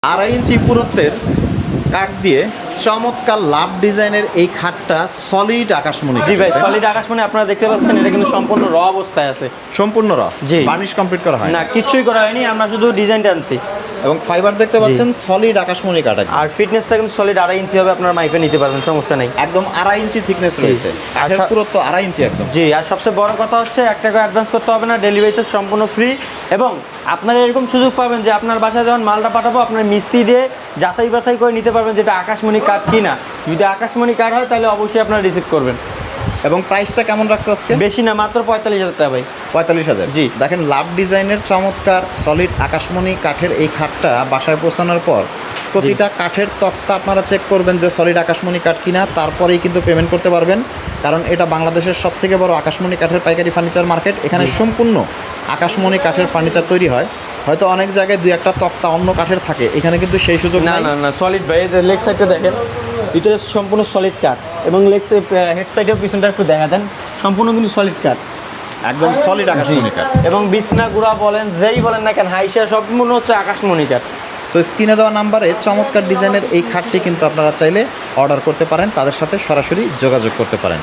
2.5 ইঞ্চি পুরুত্বের কাঠ দিয়ে চমৎকার লাভ ডিজাইনের এই খাটটা সলিড আকাশমণি। জি ভাই, সলিড আকাশমণি আপনারা দেখতে পাচ্ছেন, এটা কিন্তু সম্পূর্ণ র অবস্থায় আছে। সম্পূর্ণ র? জি। বার্নিশ কমপ্লিট করা হয় না, কিছুই করা হয়নি, আমরা শুধু ডিজাইনটা আনছি। এবং ফাইবার দেখতে পাচ্ছেন সলিড আকাশমণি কাঠ। আর ফিটনেসটা কিন্তু সলিড 2.5 ইঞ্চি হবে, আপনারা মাইপে নিতে পারবেন, সমস্যা নেই। একদম 2.5 ইঞ্চি থিকনেস রয়েছে, কাঠের পুরুত্ব 2.5 ইঞ্চি একদম। জি, আর সবচেয়ে বড় কথা হচ্ছে 1 টাকা অ্যাডভান্স করতে হবে না, ডেলিভারি চার্জ সম্পূর্ণ ফ্রি। এবং আপনারা এরকম সুযোগ পাবেন যে আপনার বাসায় যখন মালটা পাঠাবো, আপনার মিস্ত্রি দিয়ে যাচাই বাছাই করে নিতে পারবেন যেটা আকাশমণি কাঠ কিনা। যদি আকাশমণি কাঠ হয় তাহলে অবশ্যই আপনারা রিসিভ করবেন। এবং প্রাইসটা কেমন রাখছো আজকে? বেশি না, মাত্র 45,000 টাকা ভাই। 45,000? জি। দেখেন লাভ ডিজাইনের চমৎকার সলিড আকাশমণি কাঠের এই খাটটা বাসায় পৌঁছানোর পর প্রতিটা কাঠের তক্তা আপনারা চেক করবেন যে সলিড আকাশমণি কাঠ কিনা, তারপরেই কিন্তু পেমেন্ট করতে পারবেন। কারণ এটা বাংলাদেশের সবথেকে বড় আকাশমণি কাঠের পাইকারি ফার্নিচার মার্কেট। এখানে সম্পূর্ণ আকাশমণি কাঠের ফার্নিচার তৈরি হয়। হয়তো অনেক জায়গায় 2-1টা তক্তা অন্য কাঠের থাকে, এখানে কিন্তু সেই সুযোগ না নাই। না না, সলিড ভাই। এই যে লেগ সাইডটা দেখেন, এটা সম্পূর্ণ সলিড কাঠ। এবং হেড সাইডেও পিছনটা একটু দেখা দেন, সম্পূর্ণ কিন্তু সলিড কাঠ, একদম সলিড আকাশমণি কাঠ। এবং বিছনা গুঁড়া বলেন, যেই বলেন না কেন, হাইসা সম্পূর্ণ হচ্ছে আকাশমণি কাঠ। সো স্ক্রিনে দেওয়া নাম্বারে চমৎকার ডিজাইনের এই খাটটি কিন্তু আপনারা চাইলে অর্ডার করতে পারেন, তাদের সাথে সরাসরি যোগাযোগ করতে পারেন।